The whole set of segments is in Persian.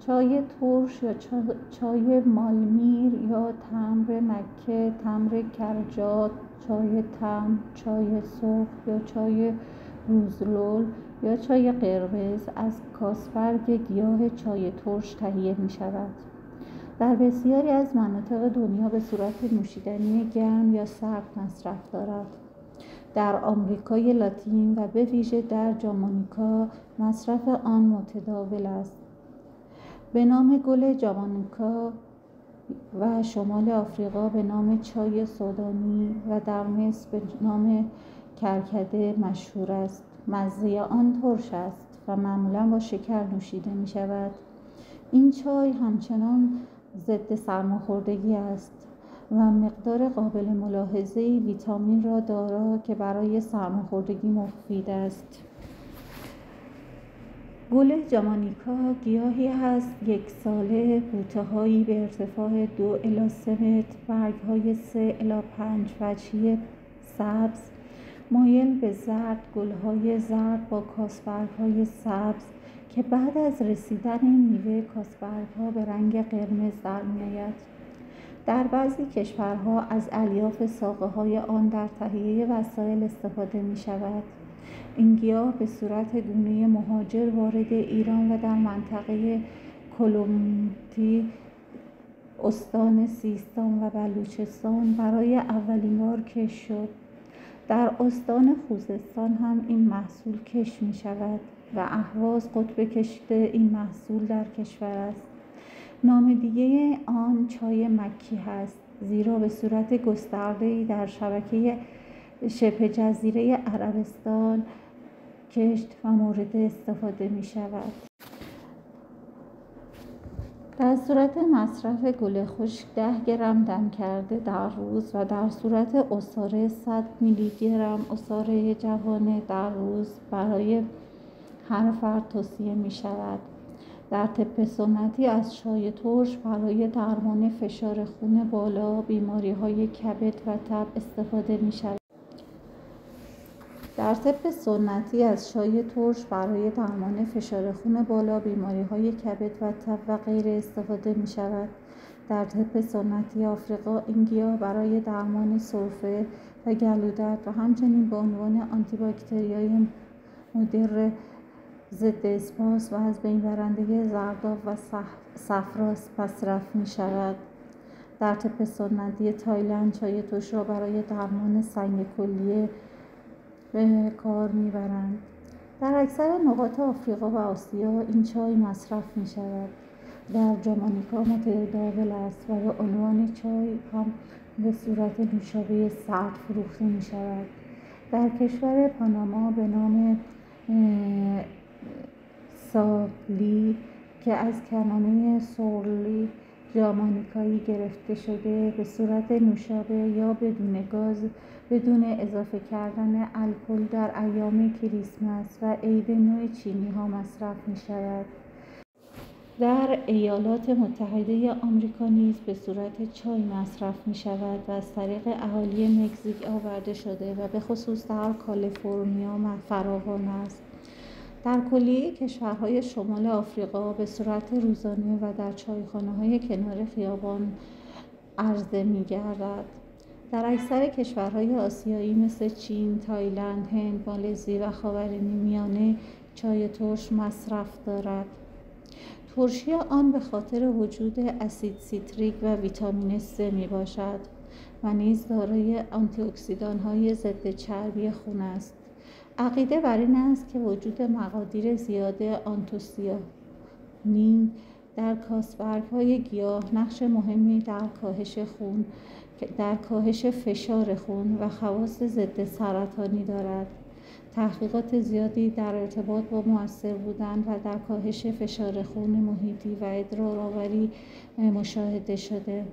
چای ترش یا چای مالمیر یا تمر مکه، تمر کرجات، چای تمر، چای سرخ یا چای روزلول یا چای قرمز از کاسبرگ گیاه چای ترش تهیه می شود. در بسیاری از مناطق دنیا به صورت نوشیدنی گرم یا سرد مصرف دارد. در آمریکای لاتین و به ویژه در جامائیکا مصرف آن متداول است. به نام گل جامائیکا و شمال آفریقا به نام چای سودانی و در مصر به نام کرکده مشهور است. مزه آن ترش است و معمولا با شکر نوشیده می شود. این چای همچنان ضد سرماخوردگی است و مقدار قابل ملاحظه‌ای ویتامین را دارد که برای سرماخوردگی مفید است. گل جامائیکا گیاهی است یک ساله، بوته‌هایی به ارتفاع 2 الی 3 متر، برگ‌های 3 الی 5 وجهی سبز مایل به زرد، گل‌های زرد با کاسبرگ‌های سبز که بعد از رسیدن میوه کاسبرگ‌ها به رنگ قرمز در می‌آید. در بعضی کشورها از الیاف ساقه‌های آن در تهیه وسایل استفاده می‌شود. این گیاه به صورت گونه مهاجر وارد ایران و در منطقه کلمتی، استان سیستان و بلوچستان برای اولین بار کشت شد. در استان خوزستان هم این محصول کشت می شود و اهواز قطب کشت این محصول در کشور است. نام دیگه آن چای مکی هست، زیرا به صورت گسترده‌ای در شبکه شبه جزیره عربستان کشت و مورد استفاده می شود. در صورت مصرف گل خشک 10 گرم دم کرده در روز و در صورت عصاره 100 میلی گرم عصاره جوانه در روز برای هر فرد توصیه می شود. در طب سنتی از چای ترش برای درمان فشار خون بالا، بیماری‌های کبد و تب استفاده می شود. در طب سنتی از چای ترش برای درمان فشار خون بالا، بیماری‌های کبد و تب و غیره استفاده می شود. در طب سنتی آفریقا این گیاه برای درمان سرفه و گلودرد و همچنین به عنوان آنتیباکتریای مدر ضد اسپاس و از بین برنده زردآب و صفراست مصرف می شود. در طب سنتی تایلند چای ترش را برای درمان سنگ کلیه به کار میبرند. در اکثر نقاط آفریقا و آسیا این چای مصرف می شود. در جامائیکا متداول است و به عنوان چای هم به صورت نوشابه سرد فروخته می شود. در کشور پاناما به نام سالی که از کلمه سورلی جامائیکایی گرفته شده، به صورت نوشابه یا بدون گاز بدون اضافه کردن الکل در ایام کریسمس و عید نو چینی ها مصرف می شود. در ایالات متحده آمریکا نیز به صورت چای مصرف می شود و از طریق اهالی مکزیک آورده شده و به خصوص در کالیفرنیا فراوان است. در کلیه کشورهای شمال آفریقا به صورت روزانه و در چایخانه‌های کنار خیابان عرضه می‌گردد. در اکثر کشورهای آسیایی مثل چین، تایلند، هند، مالزی و خاورمیانه چای ترش مصرف دارد. ترشی آن به خاطر وجود اسید سیتریک و ویتامین C میباشد و نیز دارای آنتی اکسیدان‌های ضد چربی خون است. عقیده بر این است که وجود مقادیر زیاد آنتوسیانین در کاسبرگ‌های گیاه نقش مهمی در کاهش فشار خون و خواص ضد سرطانی دارد. تحقیقات زیادی در ارتباط با مؤثر بودن و در کاهش فشار خون محیطی و ادرارآوری مشاهده شده.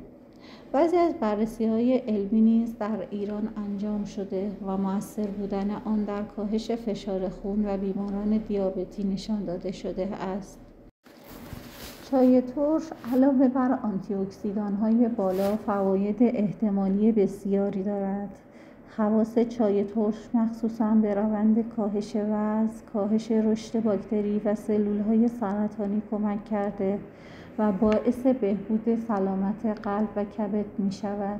بعضی از بررسی‌های علمی نیز در ایران انجام شده و مؤثر بودن آن در کاهش فشار خون و بیماران دیابتی نشان داده شده است. چای ترش علاوه بر آنتی اکسیدان‌های بالا فواید احتمالی بسیاری دارد. خواص چای ترش مخصوصاً به روند کاهش وزن، کاهش رشد باکتری و سلول‌های سرطانی کمک کرده و باعث بهبود سلامت قلب و کبد می‌شود.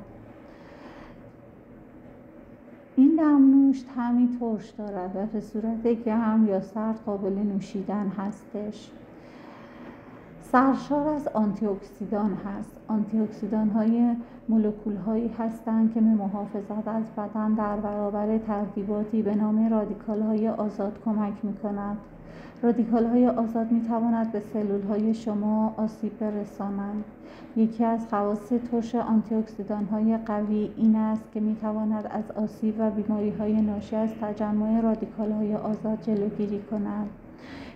این دمنوش طعمی ترش دارد و به صورت گرم یا سرد قابل نوشیدن هستش. سرشار از آنتی اکسیدان هست. آنتی اکسیدان های مولکول هایی هستند که به محافظت از بدن در برابر ترکیباتی به نام رادیکال های آزاد کمک می کند. رادیکال های آزاد می تواند به سلول های شما آسیب برسانند. یکی از خواص ترش آنتی اکسیدان های قوی این است که می تواند از آسیب و بیماری های ناشی از تجمع رادیکال های آزاد جلوگیری کند.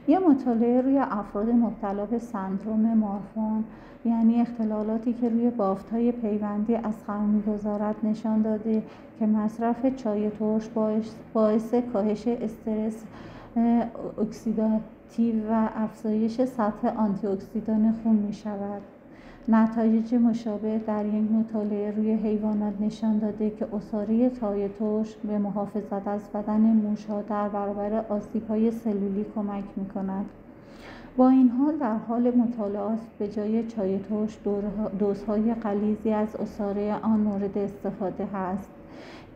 یه مطالعه روی افراد مبتلا به سندروم مارفان، یعنی اختلالاتی که روی بافت‌های پیوندی از خم می‌گذارد، نشان داده که مصرف چای ترش باعث کاهش استرس اکسیداتیو و افزایش سطح آنتی اکسیدان خون می‌شود. نتایج مشابه در یک مطالعه روی حیوانات نشان داده که عصاره چای ترش به محافظت از بدن موش‌ها در برابر آسیب‌های سلولی کمک می‌کند. با این حال در حال مطالعات به جای چای ترش دوزهای غلیظی از عصاره آن مورد استفاده است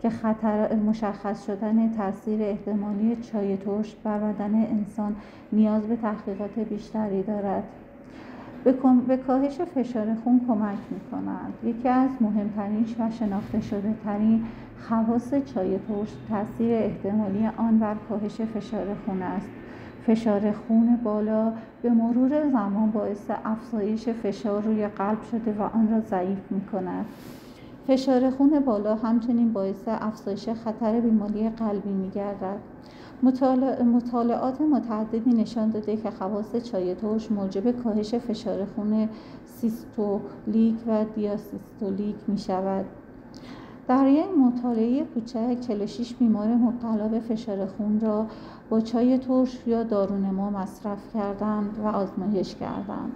که خطر مشخص شدن تاثیر احتمالی چای ترش بر بدن انسان نیاز به تحقیقات بیشتری دارد. به کاهش فشار خون کمک می‌کند. یکی از مهمترین و شناخته شده ترین خواص چای ترش تاثیر احتمالی آن بر کاهش فشار خون است. فشار خون بالا به مرور زمان باعث افزایش فشار روی قلب شده و آن را ضعیف می‌کند. فشار خون بالا همچنین باعث افزایش خطر بیماری قلبی می‌گردد. مطالعات متعددی نشان داده که خواص چای ترش موجب کاهش فشار خون سیستولیک و دیاسیستولیک می شود. در یک مطالعه کوچک 46 بیمار مبتلا به فشار خون را با چای ترش یا دارونما مصرف کردند و آزمایش کردند.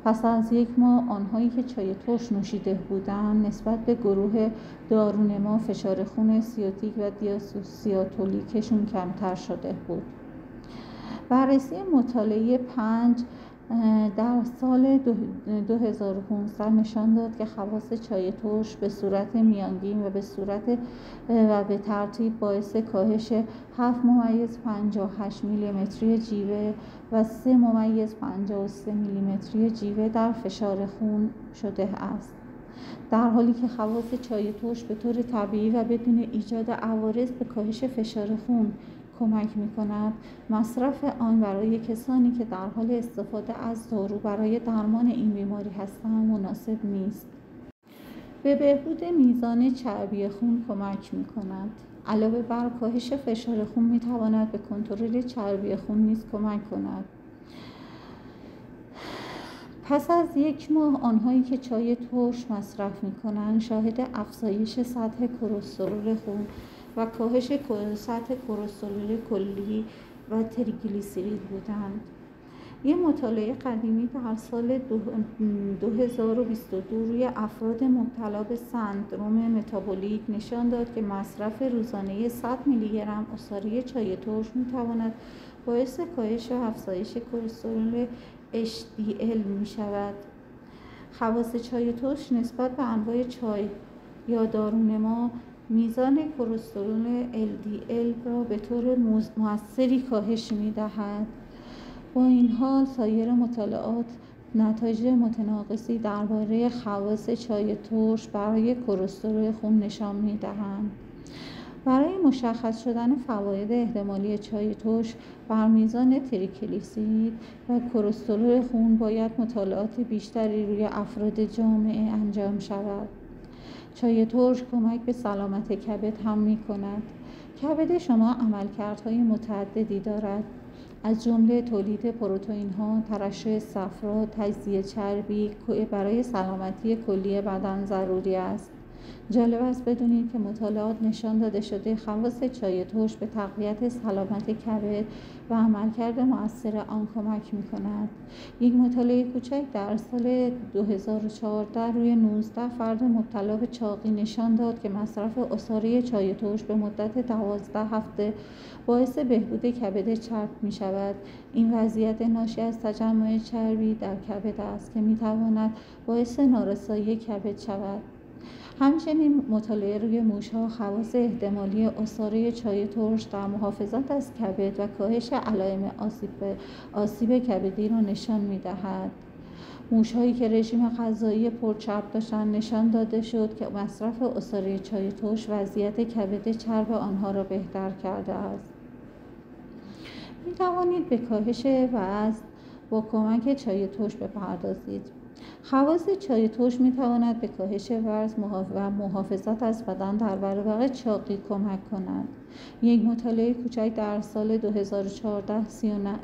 پس از یک ماه آنهایی که چای ترش نوشیده بودند نسبت به گروه دارونما فشار خون سیاتیک و دیاسیستولیکشون کمتر شده بود. بررسی مطالعه 5 در سال 2500 نشان داد که خواص چای ترش به صورت میانگین و به ترتیب باعث کاهش 7.58 میلیمتری جیوه و 3.53 میلیمتری جیوه در فشار خون شده است. در حالی که خواص چای ترش به طور طبیعی و بدون ایجاد عوارض به کاهش فشار خون کمک می‌کند، مصرف آن برای کسانی که در حال استفاده از دارو برای درمان این بیماری هستند مناسب نیست. به بهبود میزان چربی خون کمک می‌کند. علاوه بر کاهش فشار خون می‌تواند به کنترل چربی خون نیز کمک کند. پس از یک ماه آنهایی که چای ترش مصرف می‌کنند شاهد افزایش سطح کلسترول خون و کاهش سطح کلسترول کلی و تریگلیسیرید بودند. یک مطالعه قدیمی در سال 2022 روی افراد مبتلا به سندروم متابولیک نشان داد که مصرف روزانه 100 میلی گرم عصاره چای ترش می‌تواند باعث کاهش و افزایش کلسترول HDL می شود. خواص چای ترش نسبت به انواع چای یا دارونما میزان کلسترول LDL را به طور مؤثری کاهش می دهد. با این حال سایر مطالعات نتایج متناقضی درباره خواص چای ترش برای کلسترول خون نشان می دهند. برای مشخص شدن فواید احتمالی چای ترش بر میزان تریگلیسیرید و کلسترول خون باید مطالعات بیشتری روی افراد جامعه انجام شود. چای ترش کمک به سلامت کبد هم می کند. کبد شما عملکردهای متعددی دارد، از جمله تولید پروتئین ها، ترشح صفرا، تجزیه چربی برای سلامتی کلی بدن ضروری است. جالب است بدونید که مطالعات نشان داده شده خواص چای ترش به تقویت سلامت کبد و عملکرد مؤثر آن کمک می‌کند. یک مطالعه کوچک در سال 2014 روی 19 فرد مبتلا به چاقی نشان داد که مصرف عصاره چای ترش به مدت 12 هفته باعث بهبود کبد چرب می‌شود. این وضعیت ناشی از تجمع چربی در کبد است که می‌تواند باعث نارسایی کبد شود. همچنین مطالعه روی موش‌ها خواص احتمالی عصاره چای ترش در محافظت از کبد و کاهش علائم آسیب کبدی را نشان می‌دهد. موش‌هایی که رژیم غذایی پرچرب داشتند نشان داده شد که مصرف عصاره چای ترش وضعیت کبد چرب آنها را بهتر کرده است. می‌توانید به کاهش وزن با کمک چای ترش بپردازید. خواص چای ترش می‌تواند به کاهش وزن و محافظت از بدن در برابر چاقی کمک کند. یک مطالعه کوچک در سال 2014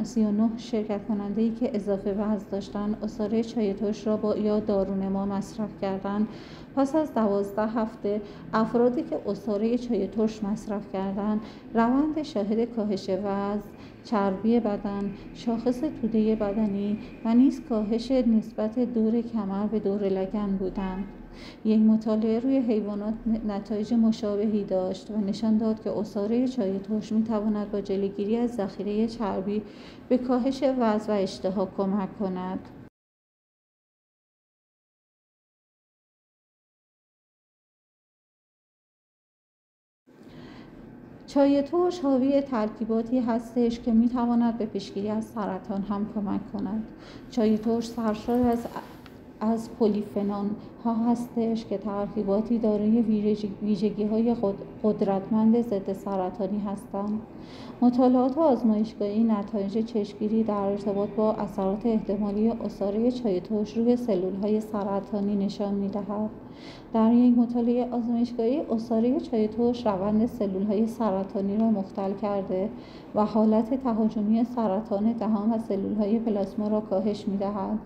39 شرکت کننده‌ای که اضافه وزن داشتند عصاره چای ترش را یا دارونما مصرف کردند. پس از 12 هفته افرادی که عصاره چای ترش مصرف کردند روند شاهد کاهش وزن، چربی بدن، شاخص توده بدنی و نیز کاهش نسبت دور کمر به دور لگن بودند. یک مطالعه روی حیوانات نتایج مشابهی داشت و نشان داد که عصاره چای ترش می‌تواند با جلوگیری از ذخیره چربی به کاهش وزن و اشتها کمک کند. چای ترش حاوی ترکیباتی هستش که می‌تواند به پیشگیری از سرطان هم کمک کند. چای ترش سرشار از پلیفنول ها هستش که ترکیباتی دارای ویژگی‌های قدرتمند ضد سرطانی هستند. مطالعات آزمایشگاهی نتایج چشمگیری در ارتباط با اثرات احتمالی عصاره چای ترش روی سلول‌های سرطانی نشان می‌دهد. در یک مطالعه آزمایشگاهی عصاره چای ترش روند سلول‌های سرطانی را مختل کرده و حالت تهاجمی سرطان دهان و سلول‌های پلاسما را کاهش می‌دهد.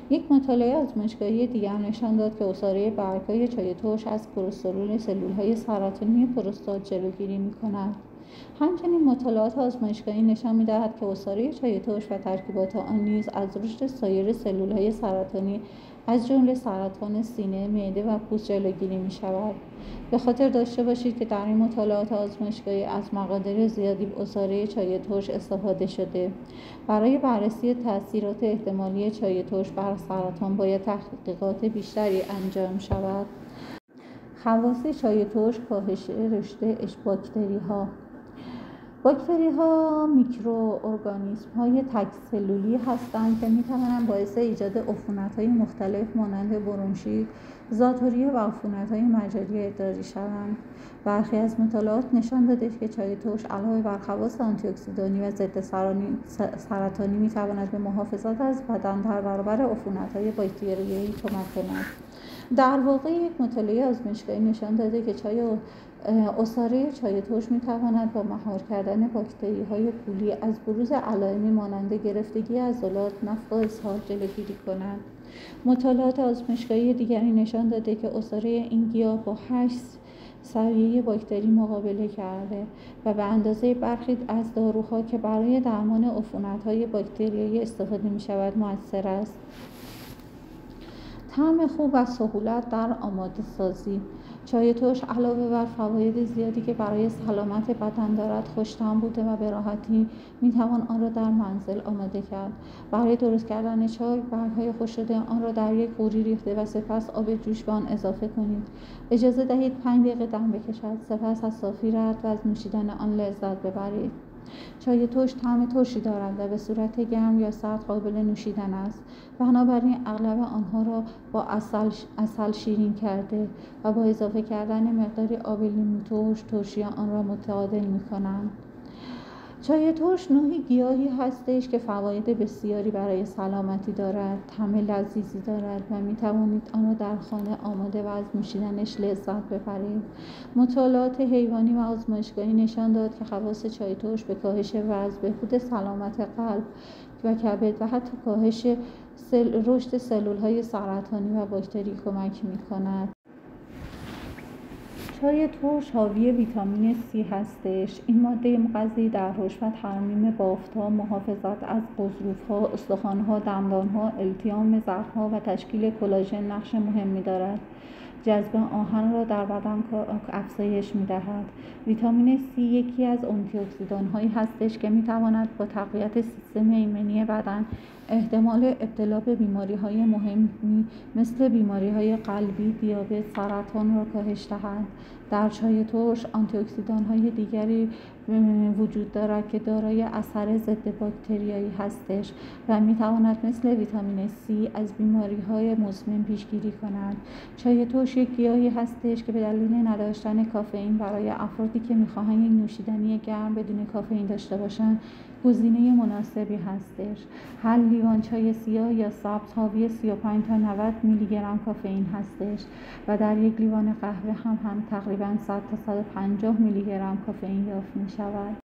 یک مطالعه آزمایشگاهی دیگر نشان داد که عصاره برگ‌های چای ترش از کلسترول سلول‌های سرطانی پروستات جلوگیری می‌کند. همچنین مطالعات آزمایشگاهی نشان می‌دهد که عصاره چای ترش و ترکیبات آن نیز از رشد سایر سلول‌های سرطانی از جمله سرطان سینه، معده و پوست جلوگیری می‌شود. به خاطر داشته باشید که در این مطالعات آزمایشگاهی از مقادیر زیادی عصاره چای ترش استفاده شده. برای بررسی تأثیرات احتمالی چای ترش بر سرطان باید تحقیقات بیشتری انجام شود. خواص چای ترش کاهش رشد باکتری‌ها. باکتری‌ها میکروارگانیسم‌های تک‌سلولی هستند که می‌توانند باعث ایجاد عفونت‌های مختلف مانند برونشیت، ذات‌الریه و عفونت‌های مجاری ادراری شوند. برخی از مطالعات نشان داده که چای ترش علاوه بر خواص آنتی‌اکسیدانی و ضد سرطانی می‌تواند به محافظت از بدن در برابر عفونت‌های باکتریایی کمک کند. در واقع یک مطالعه آزمایشگاهی نشان داده که عصاره چای ترش می‌تواند با مهار کردن باکتری‌های پولی از بروز علائمی مانند گرفتگی عضلات، نفخ و اسهال جلوگیری کند. مطالعات آزمایشگاهی دیگری نشان داده که عصاره این گیاه با 8 سویه باکتری مقابله کرده و به اندازه برخی از داروها که برای درمان عفونت‌های باکتریایی استفاده می‌شود مؤثر است. طعم خوب و سهولت در آماده سازی. چای ترش علاوه بر فواید زیادی که برای سلامت بدن دارد، خوش‌طعم بوده و به راحتی می‌توان آن را در منزل آماده کرد. برای درست کردن چای، برگ‌های خشک شده آن را در یک قوری ریخته و سپس آب جوش به آن اضافه کنید. اجازه دهید 5 دقیقه دم بکشد، سپس از صافی رد و از نوشیدن آن لذت ببرید. چای ترش طعم ترشی دارد و به صورت گرم یا سرد قابل نوشیدن است. بنابراین اغلب آنها را با عسل شیرین کرده و با اضافه کردن مقداری آب لیمو ترش، ترشی آن را متعادل می‌کنند. چای ترش نوعی گیاهی هستش که فواید بسیاری برای سلامتی دارد، طعم لذیذی دارد و می‌توانید آن را در خانه آماده و از نوشیدنش لذت ببرید. مطالعات حیوانی و آزمایشگاهی نشان داد که خواص چای ترش به کاهش وزن، بهبود سلامت قلب و کبد و حتی کاهش رشد سلول‌های سرطانی و باکتری کمک می‌کند. چای ترش حاوی ویتامین C هستش. این ماده مغذی در رشد و ترمیم بافت‌ها، محافظت از غضروف‌ها، استخوان‌ها، دندان‌ها، التیام زخم‌ها و تشکیل کلاژن نقش مهمی دارد. جذب آهن را در بدن افزایش می‌دهد. ویتامین C یکی از آنتی‌اکسیدان‌هایی هستش که می‌تواند با تقویت سیستم ایمنی بدن احتمال ابتلا به بیماری‌های مهمی مثل بیماری‌های قلبی، دیابت، سرطان را کاهش دهد. در چای ترش آنتی‌اکسیدان‌های دیگری وجود دارد که دارای اثر ضد باکتریایی هستش و می‌تواند مثل ویتامین C از بیماری‌های مزمن پیشگیری کند. چای ترش یک گیاهی هستش که به دلیل نداشتن کافئین برای افرادی که می‌خواهند یک نوشیدنی گرم بدون کافئین داشته باشند گزینه مناسبی هستش. هر لیوان چای سیاه یا سبز حاوی 35 تا 90 میلی گرم کافئین هستش و در یک لیوان قهوه هم تقریباً 100 تا 150 میلی گرم کافئین یافت می‌شود.